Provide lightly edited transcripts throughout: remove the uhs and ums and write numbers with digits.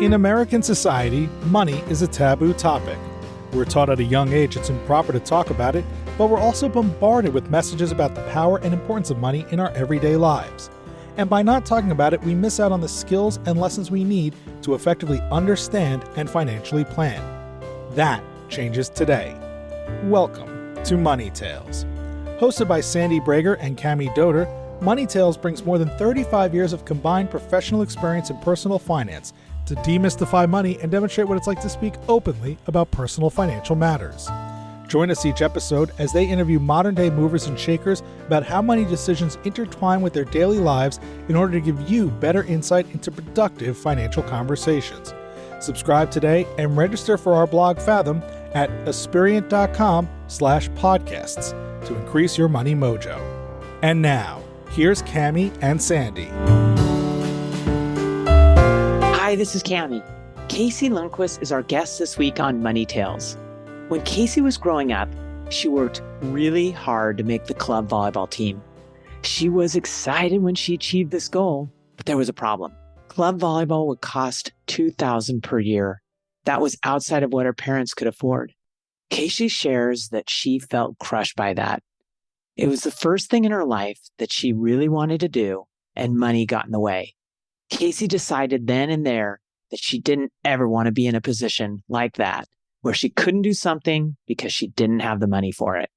In American society, money is a taboo topic. We're taught at a young age it's improper to talk about it, but we're also bombarded with messages about the power and importance of money in our everyday lives. And by not talking about it, we miss out on the skills and lessons we need to effectively understand and financially plan. That changes today. Welcome to Money Tales. Hosted by Sandy Brager and Cami Doder, Money Tales brings more than 35 years of combined professional experience in personal finance to demystify money and demonstrate what it's like to speak openly about personal financial matters. Join us each episode as they interview modern-day movers and shakers about how money decisions intertwine with their daily lives in order to give you better insight into productive financial conversations. Subscribe today and register for our blog Fathom at aspiriant.com/podcasts to increase your money mojo. And now, here's Cami and Sandy. Hi, this is Cami. Kasey Lundquist is our guest this week on Money Tales. When Kasey was growing up, she worked really hard to make the club volleyball team. She was excited when she achieved this goal, but there was a problem. Club volleyball would cost $2,000 per year. That was outside of what her parents could afford. Kasey shares that she felt crushed by that. It was the first thing in her life that she really wanted to do, and money got in the way. Kasey decided then and there that she didn't ever want to be in a position like that, where she couldn't do something because she didn't have the money for it.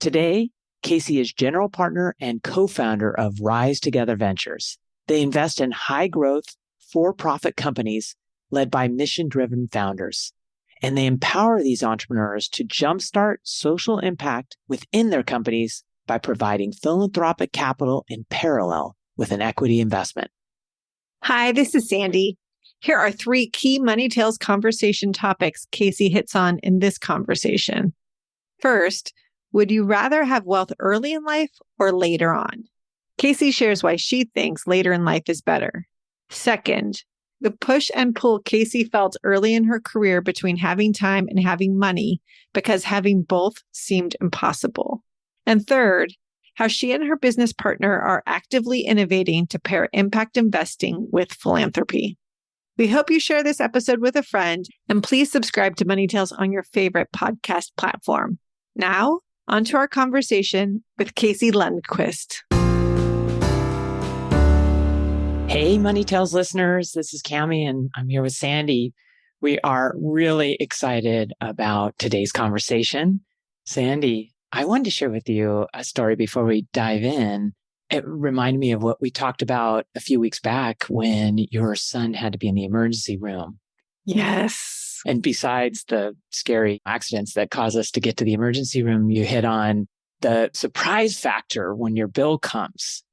Today, Kasey is general partner and co-founder of Rise Together Ventures. They invest in high-growth, for-profit companies led by mission-driven founders. And they empower these entrepreneurs to jumpstart social impact within their companies by providing philanthropic capital in parallel with an equity investment. Hi, this is Sandy. Here are 3 key Money Tales conversation topics Kasey hits on in this conversation. First, would you rather have wealth early in life or later on? Kasey shares why she thinks later in life is better. Second, the push and pull Kasey felt early in her career between having time and having money because having both seemed impossible. And third, how she and her business partner are actively innovating to pair impact investing with philanthropy. We hope you share this episode with a friend, and please subscribe to Money Tales on your favorite podcast platform. Now, on to our conversation with Kasey Lundquist. Hey, Money Tales listeners, this is Cami, and I'm here with Sandy. We are really excited about today's conversation. Sandy, I wanted to share with you a story before we dive in. It reminded me of what we talked about a few weeks back when your son had to be in the emergency room. Yes. And besides the scary accidents that cause us to get to the emergency room, you hit on the surprise factor when your bill comes.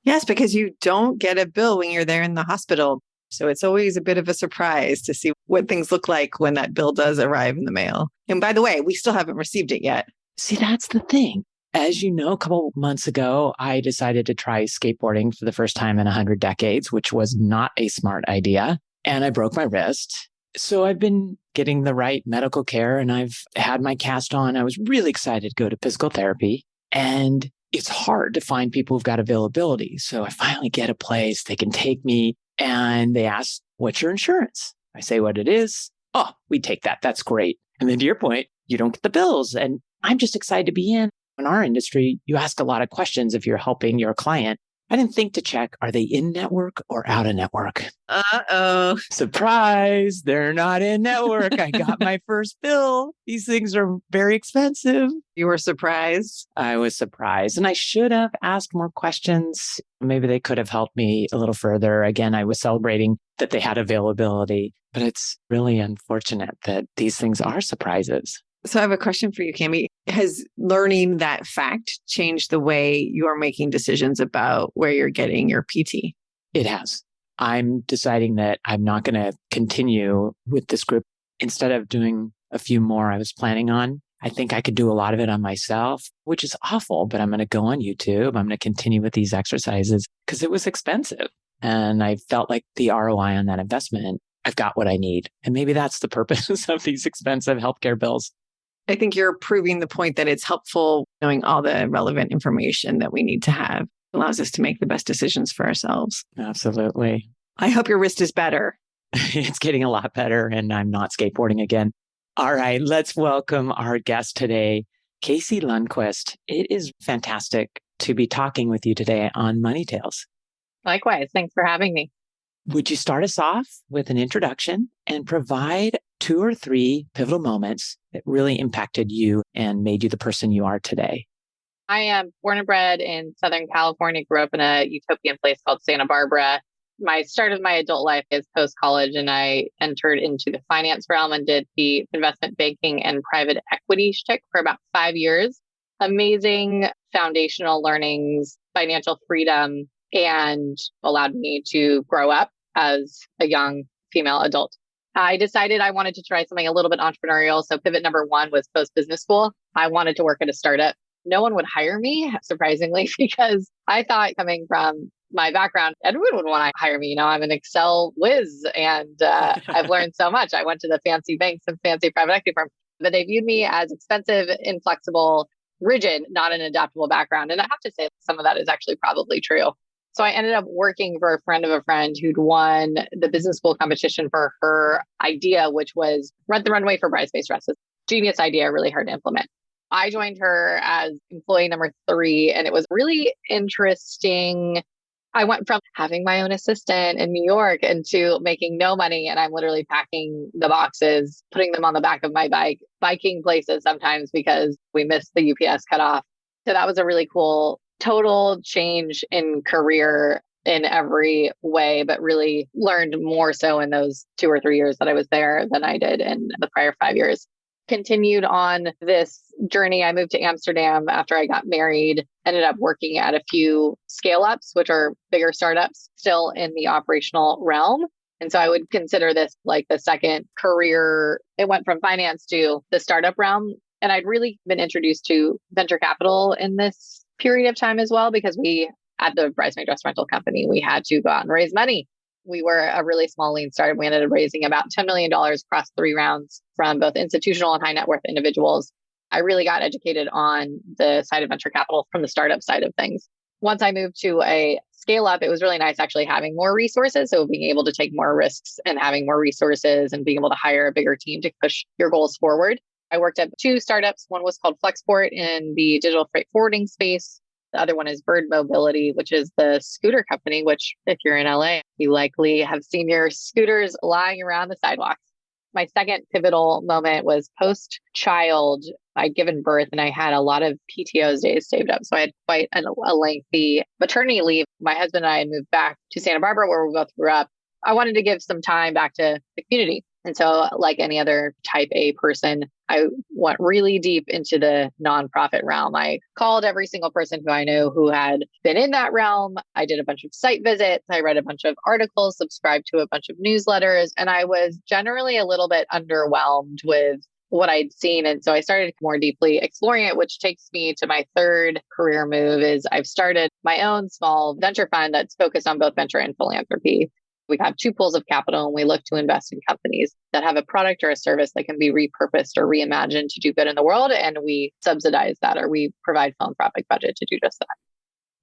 Yes, because you don't get a bill when you're there in the hospital. So it's always a bit of a surprise to see what things look like when that bill does arrive in the mail. And by the way, we still haven't received it yet. See, that's the thing. As you know, a couple of months ago, I decided to try skateboarding for the first time in 100 decades, which was not a smart idea. And I broke my wrist. So I've been getting the right medical care and I've had my cast on. I was really excited to go to physical therapy. And it's hard to find people who've got availability. So I finally get a place. They can take me and they ask, what's your insurance? I say what it is. Oh, we take that. That's great. And then to your point, you don't get the bills. And I'm just excited to be in. In our industry, you ask a lot of questions if you're helping your client. I didn't think to check, are they in network or out of network? Uh-oh. Surprise, they're not in network. I got my first bill. These things are very expensive. You were surprised? I was surprised. And I should have asked more questions. Maybe they could have helped me a little further. Again, I was celebrating that they had availability, but it's really unfortunate that these things are surprises. So I have a question for you, Cami. Has learning that fact changed the way you're making decisions about where you're getting your PT? It has. I'm deciding that I'm not going to continue with this group. Instead of doing a few more I was planning on, I think I could do a lot of it on myself, which is awful, but I'm going to go on YouTube. I'm going to continue with these exercises because it was expensive. And I felt like the ROI on that investment, I've got what I need. And maybe that's the purpose of these expensive healthcare bills. I think you're proving the point that it's helpful knowing all the relevant information that we need to have. It allows us to make the best decisions for ourselves. Absolutely. I hope your wrist is better. It's getting a lot better and I'm not skateboarding again. All right, let's welcome our guest today, Kasey Lundquist. It is fantastic to be talking with you today on Money Tales. Likewise. Thanks for having me. Would you start us off with an introduction and provide 2 or 3 pivotal moments that really impacted you and made you the person you are today? I am born and bred in Southern California, grew up in a utopian place called Santa Barbara. My start of my adult life is post-college, and I entered into the finance realm and did the investment banking and private equity shtick for about 5 years. Amazing foundational learnings, financial freedom, and allowed me to grow up as a young female adult. I decided I wanted to try something a little bit entrepreneurial. So pivot number 1 was post-business school. I wanted to work at a startup. No one would hire me, surprisingly, because I thought coming from my background, everyone would want to hire me. I'm an Excel whiz and I've learned so much. I went to the fancy banks and fancy private equity firms, but they viewed me as expensive, inflexible, rigid, not an adaptable background. And I have to say some of that is actually probably true. So I ended up working for a friend of a friend who'd won the business school competition for her idea, which was rent the runway for bridesmaid dresses. Genius idea, really hard to implement. I joined her as employee number 3, and it was really interesting. I went from having my own assistant in New York into making no money. And I'm literally packing the boxes, putting them on the back of my bike, biking places sometimes because we missed the UPS cutoff. So that was a really cool total change in career in every way, but really learned more so in those 2 or 3 years that I was there than I did in the prior 5 years. Continued on this journey. I moved to Amsterdam after I got married, ended up working at a few scale ups, which are bigger startups still in the operational realm. And so I would consider this like the second career. It went from finance to the startup realm. And I'd really been introduced to venture capital in this period of time as well, because we, at the bridesmaid dress rental company, we had to go out and raise money. We were a really small lean startup. We ended up raising about $10 million across 3 rounds from both institutional and high net worth individuals. I really got educated on the side of venture capital from the startup side of things. Once I moved to a scale up, it was really nice actually having more resources. So being able to take more risks and having more resources and being able to hire a bigger team to push your goals forward. I worked at 2 startups. One was called Flexport in the digital freight forwarding space. The other one is Bird Mobility, which is the scooter company, which if you're in LA, you likely have seen your scooters lying around the sidewalks. My second pivotal moment was post-child. I'd given birth and I had a lot of PTO's days saved up. So I had quite a lengthy maternity leave. My husband and I had moved back to Santa Barbara, where we both grew up. I wanted to give some time back to the community. And so like any other type A person, I went really deep into the nonprofit realm. I called every single person who I knew who had been in that realm. I did a bunch of site visits. I read a bunch of articles, subscribed to a bunch of newsletters, and I was generally a little bit underwhelmed with what I'd seen. And so I started more deeply exploring it, which takes me to my third career move is I've started my own small venture fund that's focused on both venture and philanthropy. We have 2 pools of capital and we look to invest in companies that have a product or a service that can be repurposed or reimagined to do good in the world. And we subsidize that, or we provide philanthropic budget to do just that.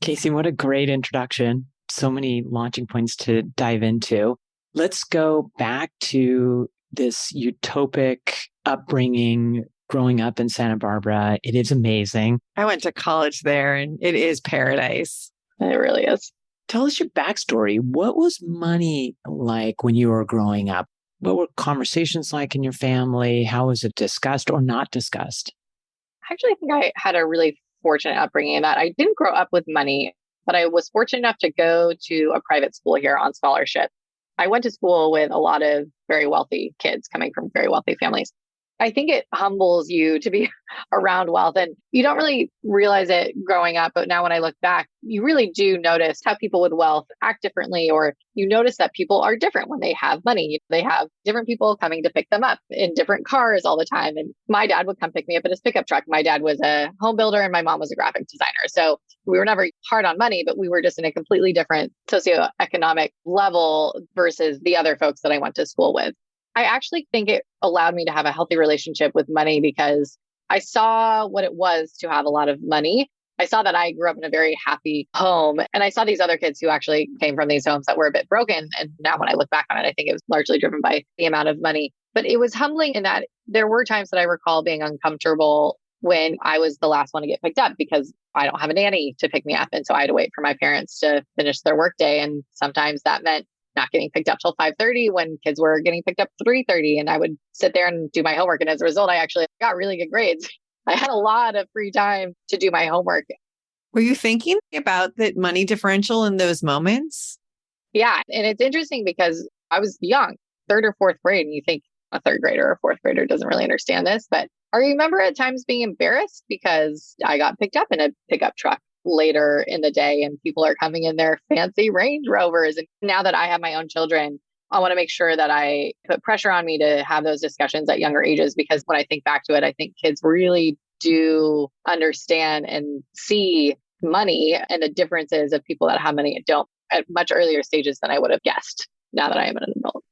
Kasey, what a great introduction. So many launching points to dive into. Let's go back to this utopic upbringing, growing up in Santa Barbara. It is amazing. I went to college there and it is paradise. It really is. Tell us your backstory. What was money like when you were growing up? What were conversations like in your family? How was it discussed or not discussed? I actually think I had a really fortunate upbringing in that I didn't grow up with money, but I was fortunate enough to go to a private school here on scholarship. I went to school with a lot of very wealthy kids coming from very wealthy families. I think it humbles you to be around wealth, and you don't really realize it growing up. But now when I look back, you really do notice how people with wealth act differently, or you notice that people are different when they have money. They have different people coming to pick them up in different cars all the time. And my dad would come pick me up in his pickup truck. My dad was a home builder and my mom was a graphic designer. So we were never hard on money, but we were just in a completely different socioeconomic level versus the other folks that I went to school with. I actually think it allowed me to have a healthy relationship with money because I saw what it was to have a lot of money. I saw that I grew up in a very happy home. And I saw these other kids who actually came from these homes that were a bit broken. And now when I look back on it, I think it was largely driven by the amount of money. But it was humbling in that there were times that I recall being uncomfortable when I was the last one to get picked up because I don't have a nanny to pick me up. And so I had to wait for my parents to finish their workday. And sometimes that meant not getting picked up till 5:30 when kids were getting picked up 3:30. And I would sit there and do my homework. And as a result, I actually got really good grades. I had a lot of free time to do my homework. Were you thinking about the money differential in those moments? Yeah. And it's interesting because I was young, third or fourth grade, and you think a third grader or fourth grader doesn't really understand this. But I remember at times being embarrassed because I got picked up in a pickup truck later in the day and people are coming in their fancy Range Rovers. And now that I have my own children, I want to make sure that I put pressure on me to have those discussions at younger ages, because when I think back to it, I think kids really do understand and see money and the differences of people that have money and don't at much earlier stages than I would have guessed now that I am an adult.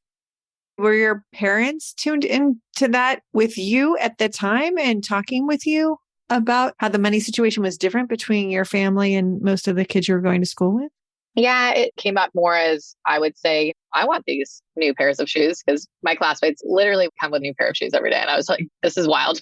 Were your parents tuned into that with you at the time and talking with you about how the money situation was different between your family and most of the kids you were going to school with? Yeah, it came up more as I would say, I want these new pairs of shoes because my classmates literally come with a new pair of shoes every day. And I was like, this is wild.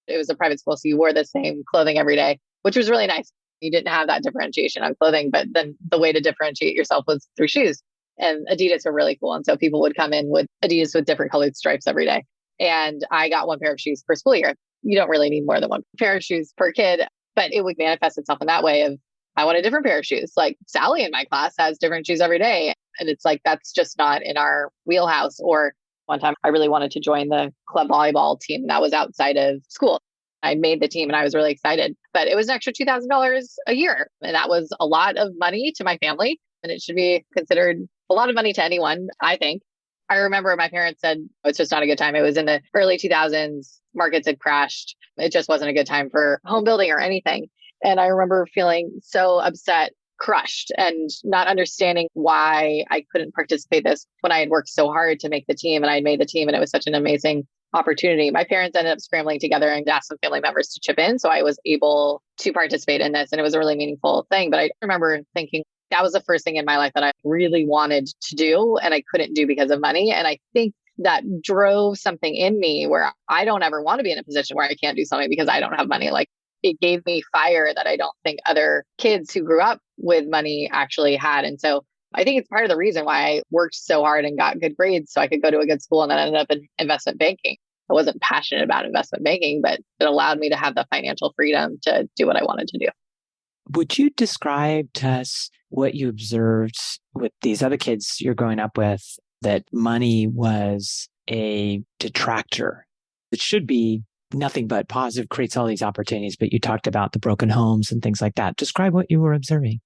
It was a private school, so you wore the same clothing every day, which was really nice. You didn't have that differentiation on clothing, but then the way to differentiate yourself was through shoes. And Adidas were really cool. And so people would come in with Adidas with different colored stripes every day. And I got one pair of shoes per school year. You don't really need more than one pair of shoes per kid, but it would manifest itself in that way of, I want a different pair of shoes. Like Sally in my class has different shoes every day. And it's like, that's just not in our wheelhouse. Or one time I really wanted to join the club volleyball team that was outside of school. I made the team and I was really excited, but it was an extra $2,000 a year. And that was a lot of money to my family. And it should be considered a lot of money to anyone, I think. I remember my parents said, oh, it's just not a good time. It was in the early 2000s. Markets had crashed. It just wasn't a good time for home building or anything. And I remember feeling so upset, crushed, and not understanding why I couldn't participate this when I had worked so hard to make the team. And I made the team and it was such an amazing opportunity. My parents ended up scrambling together and asked some family members to chip in. So I was able to participate in this and it was a really meaningful thing. But I remember thinking, that was the first thing in my life that I really wanted to do and I couldn't do because of money. And I think that drove something in me where I don't ever want to be in a position where I can't do something because I don't have money. Like it gave me fire that I don't think other kids who grew up with money actually had. And so I think it's part of the reason why I worked so hard and got good grades so I could go to a good school and then ended up in investment banking. I wasn't passionate about investment banking, but it allowed me to have the financial freedom to do what I wanted to do. Would you describe to us what you observed with these other kids you're growing up with, that money was a detractor? It should be nothing but positive, creates all these opportunities, but you talked about the broken homes and things like that. Describe what you were observing.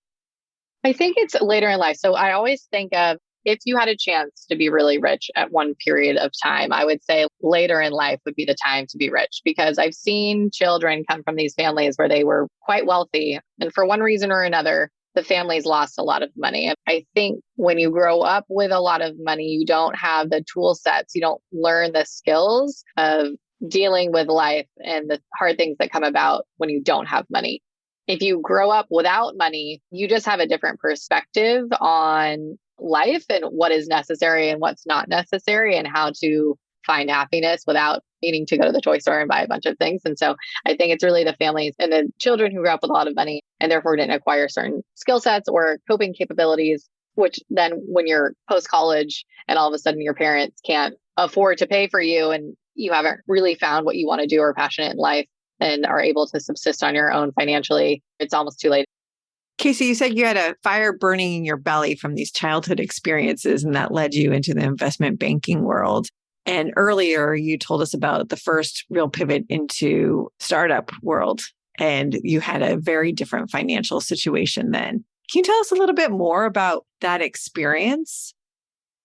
I think it's later in life. So I always think of if you had a chance to be really rich at one period of time, I would say later in life would be the time to be rich, because I've seen children come from these families where they were quite wealthy. And for one reason or another, the families lost a lot of money. And I think when you grow up with a lot of money, you don't have the tool sets, you don't learn the skills of dealing with life and the hard things that come about when you don't have money. If you grow up without money, you just have a different perspective on life and what is necessary and what's not necessary and how to find happiness without needing to go to the toy store and buy a bunch of things. And so I think it's really the families and the children who grew up with a lot of money and therefore didn't acquire certain skill sets or coping capabilities, which then when you're post-college and all of a sudden your parents can't afford to pay for you and you haven't really found what you want to do or are passionate in life and are able to subsist on your own financially, it's almost too late. Kasey, you said you had a fire burning in your belly from these childhood experiences, and that led you into the investment banking world. And earlier, you told us about the first real pivot into startup world, and you had a very different financial situation then. Can you tell us a little bit more about that experience?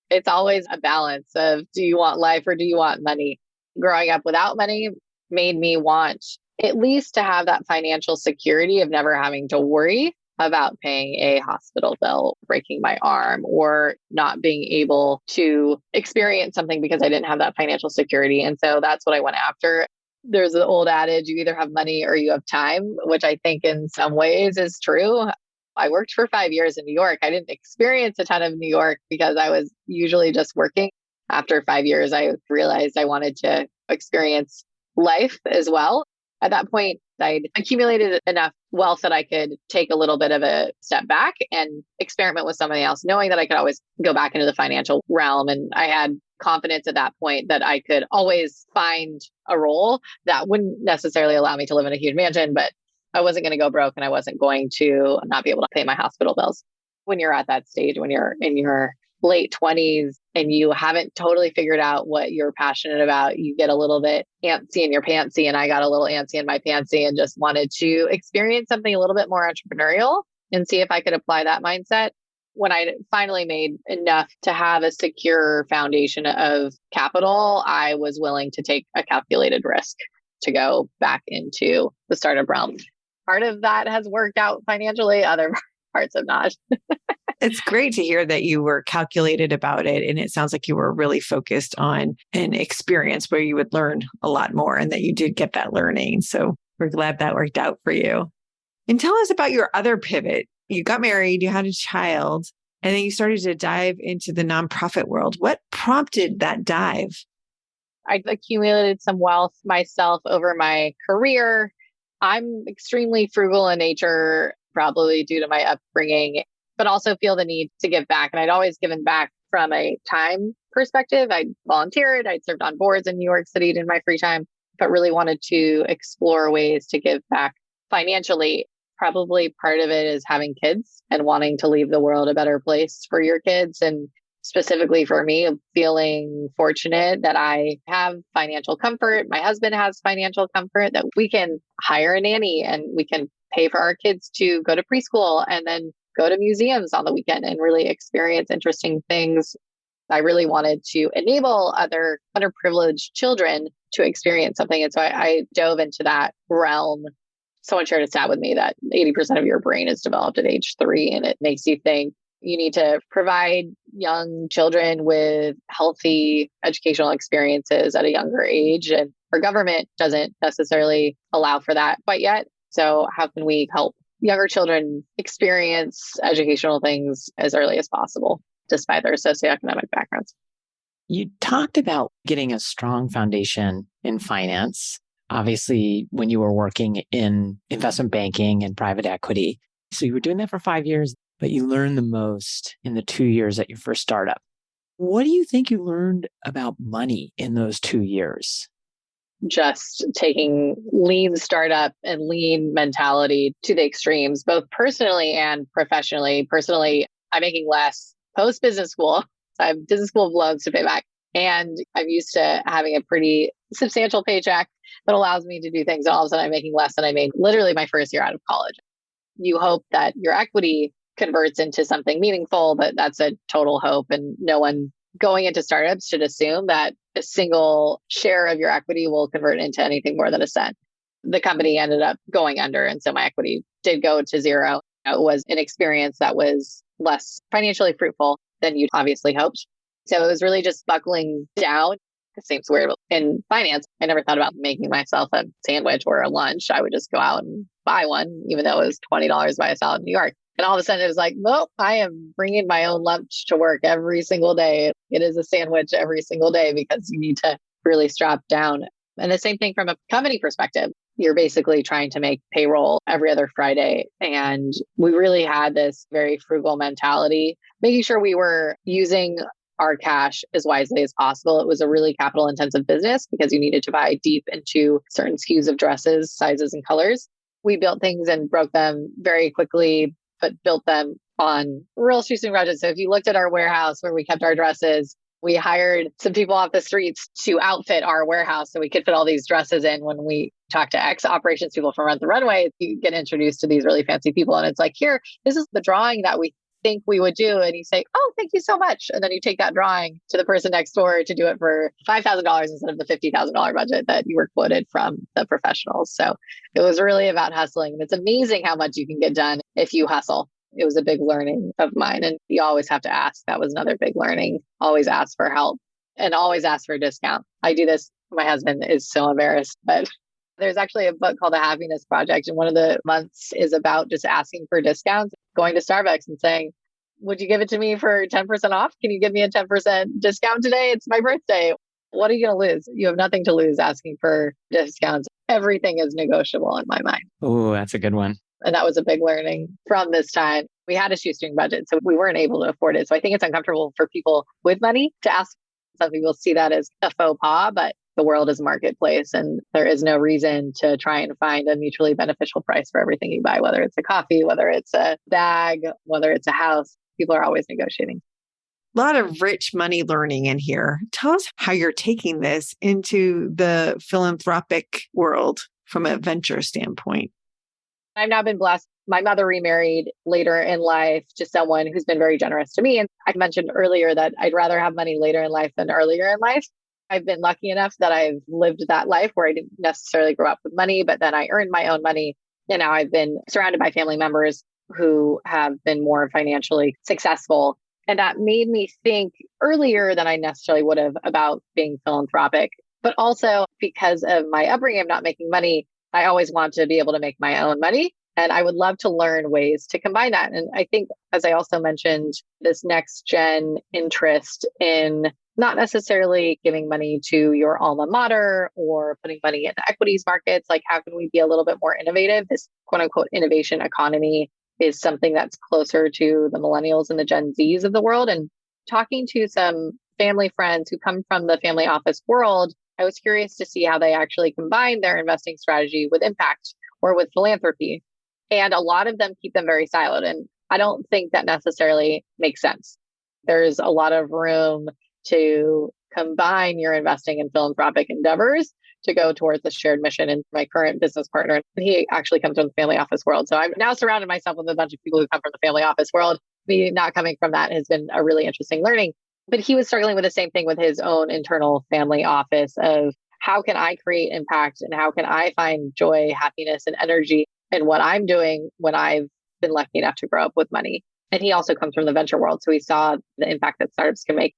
It's always a balance of, do you want life or do you want money? Growing up without money made me want at least to have that financial security of never having to worry about paying a hospital bill, breaking my arm, or not being able to experience something because I didn't have that financial security. And so that's what I went after. There's an old adage, you either have money or you have time, which I think in some ways is true. I worked for 5 years in New York. I didn't experience a ton of New York because I was usually just working. After 5 years, I realized I wanted to experience life as well. At that point, I'd accumulated enough wealth that I could take a little bit of a step back and experiment with somebody else, knowing that I could always go back into the financial realm. And I had confidence at that point that I could always find a role that wouldn't necessarily allow me to live in a huge mansion, but I wasn't going to go broke and I wasn't going to not be able to pay my hospital bills. When you're at that stage, when you're in your late 20s and you haven't totally figured out what you're passionate about, you get a little bit antsy in your pantsy. And I got a little antsy in my pantsy and just wanted to experience something a little bit more entrepreneurial and see if I could apply that mindset. When I finally made enough to have a secure foundation of capital, I was willing to take a calculated risk to go back into the startup realm. Part of that has worked out financially, other parts have not. It's great to hear that you were calculated about it. And it sounds like you were really focused on an experience where you would learn a lot more and that you did get that learning. So we're glad that worked out for you. And tell us about your other pivot. You got married, you had a child, and then you started to dive into the nonprofit world. What prompted that dive? I accumulated some wealth myself over my career. I'm extremely frugal in nature, probably due to my upbringing, but also feel the need to give back. And I'd always given back from a time perspective. I volunteered, I'd served on boards in New York City in my free time, but really wanted to explore ways to give back financially. Probably part of it is having kids and wanting to leave the world a better place for your kids. And specifically for me, feeling fortunate that I have financial comfort. My husband has financial comfort that we can hire a nanny and we can pay for our kids to go to preschool and then go to museums on the weekend and really experience interesting things. I really wanted to enable other underprivileged children to experience something. And so I dove into that realm. Someone shared a stat with me that 80% of your brain is developed at age 3, and it makes you think you need to provide young children with healthy educational experiences at a younger age. And our government doesn't necessarily allow for that quite yet. So how can we help younger children experience educational things as early as possible, despite their socioeconomic backgrounds? You talked about getting a strong foundation in finance. Obviously, when you were working in investment banking and private equity. So you were doing that for 5 years, but you learned the most in the 2 years at your first startup. What do you think you learned about money in those 2 years? Just taking lean startup and lean mentality to the extremes, both personally and professionally. Personally, I'm making less post business school. I have business school loans to pay back. And I'm used to having a pretty substantial paycheck that allows me to do things. And all of a sudden I'm making less than I made literally my first year out of college. You hope that your equity converts into something meaningful, but that's a total hope. And no one going into startups should assume that a single share of your equity will convert into anything more than a cent. The company ended up going under. And so my equity did go to zero. It was an experience that was less financially fruitful than you'd obviously hoped. So it was really just buckling down. It seems weird. In finance, I never thought about making myself a sandwich or a lunch. I would just go out and buy one, even though it was $20 buy a salad in New York. And all of a sudden it was like, nope, I am bringing my own lunch to work every single day. It is a sandwich every single day because you need to really strap down. And the same thing from a company perspective. You're basically trying to make payroll every other Friday. And we really had this very frugal mentality, making sure we were using our cash as wisely as possible. It was a really capital intensive business because you needed to buy deep into certain SKUs of dresses, sizes, and colors. We built things and broke them very quickly, but built them on real shoestring budgets. So if you looked at our warehouse where we kept our dresses, we hired some people off the streets to outfit our warehouse so we could fit all these dresses in. When we talk to operations people from Rent the Runway, you get introduced to these really fancy people. And it's like, here, this is the drawing that we think we would do. And you say, oh, thank you so much. And then you take that drawing to the person next door to do it for $5,000 instead of the $50,000 budget that you were quoted from the professionals. So it was really about hustling. And it's amazing how much you can get done if you hustle. It was a big learning of mine. And you always have to ask. That was another big learning. Always ask for help and always ask for a discount. I do this My husband is so embarrassed, but there's actually a book called The Happiness Project. And one of the months is about just asking for discounts, going to Starbucks and saying, would you give it to me for 10% off? Can you give me a 10% discount today? It's my birthday. What are you going to lose? You have nothing to lose asking for discounts. Everything is negotiable in my mind. Oh, that's a good one. And that was a big learning from this time. We had a shoestring budget, so we weren't able to afford it. So I think it's uncomfortable for people with money to ask. Some people see that as a faux pas, but the world is a marketplace and there is no reason to try and find a mutually beneficial price for everything you buy, whether it's a coffee, whether it's a bag, whether it's a house. People are always negotiating. A lot of rich money learning in here. Tell us how you're taking this into the philanthropic world from a venture standpoint. I've now been blessed. My mother remarried later in life to someone who's been very generous to me. And I mentioned earlier that I'd rather have money later in life than earlier in life. I've been lucky enough that I've lived that life where I didn't necessarily grow up with money, but then I earned my own money. And now I've been surrounded by family members who have been more financially successful. And that made me think earlier than I necessarily would have about being philanthropic. But also because of my upbringing of not making money, I always want to be able to make my own money. And I would love to learn ways to combine that. And I think, as I also mentioned, this next gen interest in not necessarily giving money to your alma mater or putting money in the equities markets, like how can we be a little bit more innovative? This quote unquote innovation economy is something that's closer to the millennials and the Gen Zs of the world. And talking to some family friends who come from the family office world, I was curious to see how they actually combine their investing strategy with impact or with philanthropy. And a lot of them keep them very siloed. And I don't think that necessarily makes sense. There's a lot of room to combine your investing in philanthropic endeavors to go towards the shared mission. And my current business partner, he actually comes from the family office world. So I've now surrounded myself with a bunch of people who come from the family office world. Me not coming from that has been a really interesting learning. But he was struggling with the same thing with his own internal family office of how can I create impact and how can I find joy, happiness, and energy in what I'm doing when I've been lucky enough to grow up with money. And he also comes from the venture world. So he saw the impact that startups can make.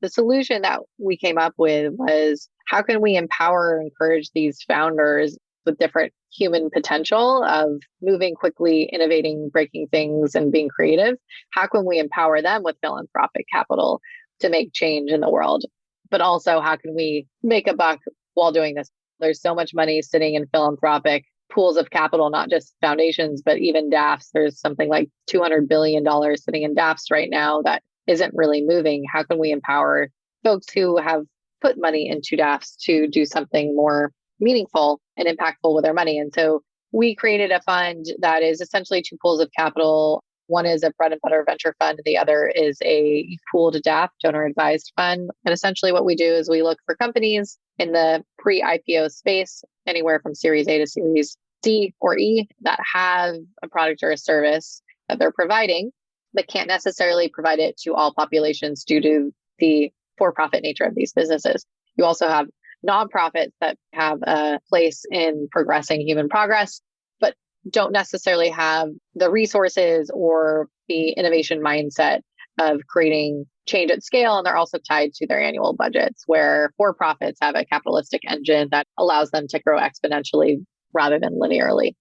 The solution that we came up with was how can we empower and encourage these founders with different human potential of moving quickly, innovating, breaking things, and being creative? How can we empower them with philanthropic capital to make change in the world? But also, how can we make a buck while doing this? There's so much money sitting in philanthropic pools of capital, not just foundations, but even DAFs. There's something like $200 billion sitting in DAFs right now that isn't really moving. How can we empower folks who have put money into DAFs to do something more meaningful and impactful with their money? And so we created a fund that is essentially two pools of capital. One is a bread and butter venture fund. And the other is a pooled DAF, donor advised fund. And essentially what we do is we look for companies in the pre-IPO space, anywhere from Series A to Series C or E, that have a product or a service that they're providing, but can't necessarily provide it to all populations due to the for-profit nature of these businesses. You also have nonprofits that have a place in progressing human progress, but don't necessarily have the resources or the innovation mindset of creating change at scale. And they're also tied to their annual budgets, where for-profits have a capitalistic engine that allows them to grow exponentially rather than linearly.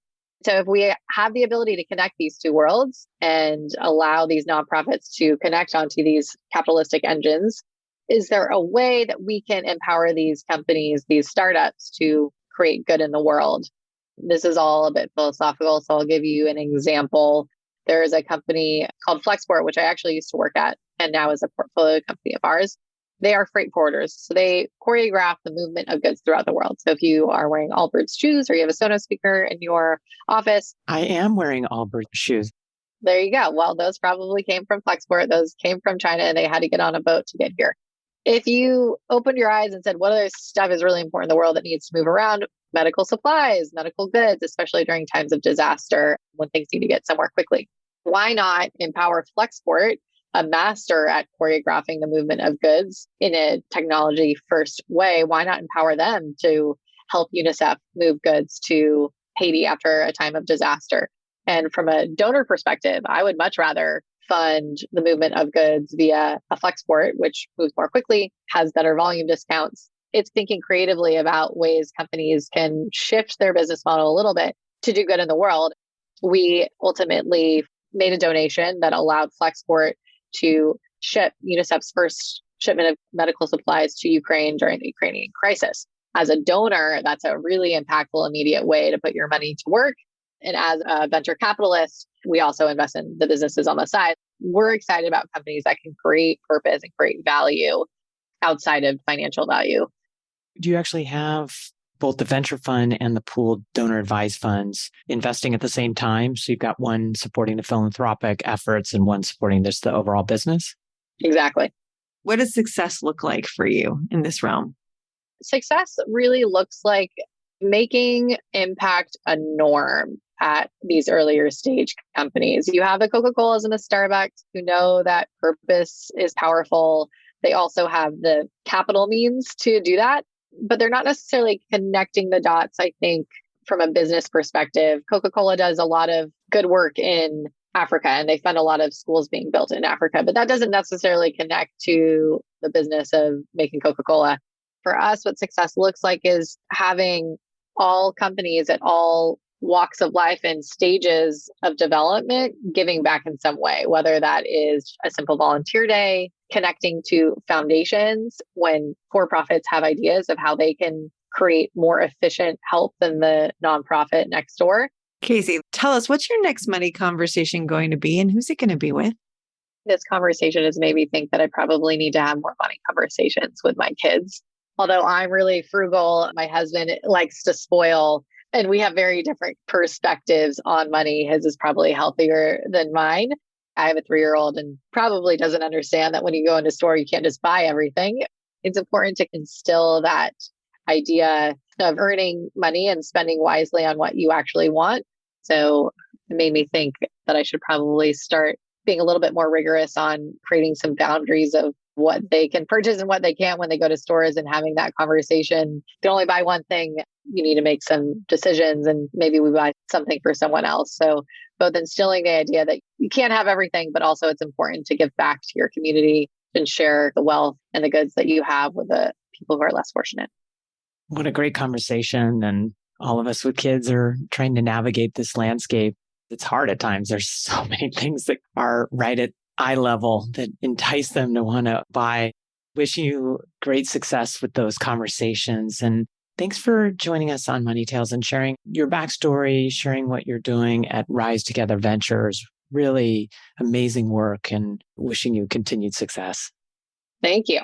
So if we have the ability to connect these two worlds and allow these nonprofits to connect onto these capitalistic engines, is there a way that we can empower these companies, these startups, to create good in the world? This is all a bit philosophical, so I'll give you an example. There is a company called Flexport, which I actually used to work at, and now is a portfolio company of ours. They are freight forwarders. So they choreograph the movement of goods throughout the world. So if you are wearing Allbirds shoes or you have a Sonos speaker in your office. I am wearing Allbirds shoes. There you go. Well, those probably came from Flexport. Those came from China and they had to get on a boat to get here. If you opened your eyes and said, what other stuff is really important in the world that needs to move around? Medical supplies, medical goods, especially during times of disaster when things need to get somewhere quickly. Why not empower Flexport, a master at choreographing the movement of goods in a technology first way? Why not empower them to help UNICEF move goods to Haiti after a time of disaster? And from a donor perspective, I would much rather fund the movement of goods via a Flexport, which moves more quickly, has better volume discounts, It's thinking creatively about ways companies can shift their business model a little bit to do good in the world. We ultimately made a donation that allowed Flexport to ship UNICEF's first shipment of medical supplies to Ukraine during the Ukrainian crisis. As a donor, that's a really impactful, immediate way to put your money to work. And as a venture capitalist, we also invest in the businesses on the side. We're excited about companies that can create purpose and create value outside of financial value. Do you actually have both the venture fund and the pooled donor advised funds investing at the same time? So you've got one supporting the philanthropic efforts and one supporting the overall business? Exactly. What does success look like for you in this realm? Success really looks like making impact a norm at these earlier stage companies. You have the Coca-Colas and the Starbucks who know that purpose is powerful. They also have the capital means to do that, but they're not necessarily connecting the dots, I think, from a business perspective. Coca-Cola does a lot of good work in Africa, and they fund a lot of schools being built in Africa, but that doesn't necessarily connect to the business of making Coca-Cola. For us, what success looks like is having all companies at all walks of life and stages of development giving back in some way, whether that is a simple volunteer day, connecting to foundations when for-profits have ideas of how they can create more efficient help than the nonprofit next door. Kasey, tell us, what's your next money conversation going to be and who's it going to be with? This conversation has made me think that I probably need to have more money conversations with my kids. Although I'm really frugal, my husband likes to spoil, and we have very different perspectives on money. His is probably healthier than mine. I have a 3-year-old and probably doesn't understand that when you go into a store, you can't just buy everything. It's important to instill that idea of earning money and spending wisely on what you actually want. So it made me think that I should probably start being a little bit more rigorous on creating some boundaries of what they can purchase and what they can't when they go to stores, and having that conversation. If you only buy one thing, you need to make some decisions, and maybe we buy something for someone else. So both instilling the idea that you can't have everything, but also it's important to give back to your community and share the wealth and the goods that you have with the people who are less fortunate. What a great conversation. And all of us with kids are trying to navigate this landscape. It's hard at times. There's so many things that are right at eye level that entice them to want to buy. Wish you great success with those conversations. And thanks for joining us on Money Tales and sharing your backstory, sharing what you're doing at Rise Together Ventures. Really amazing work, and wishing you continued success. Thank you.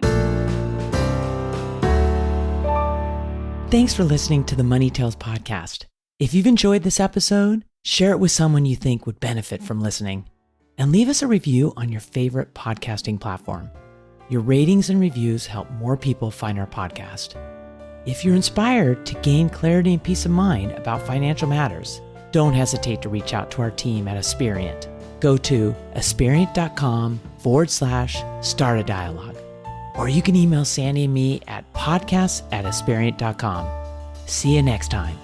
Thanks for listening to the Money Tales podcast. If you've enjoyed this episode, share it with someone you think would benefit from listening. And leave us a review on your favorite podcasting platform. Your ratings and reviews help more people find our podcast. If you're inspired to gain clarity and peace of mind about financial matters, don't hesitate to reach out to our team at Asperient. Go to asperient.com/start a dialogue. Or you can email Sandy and me at podcasts@asperient.com. See you next time.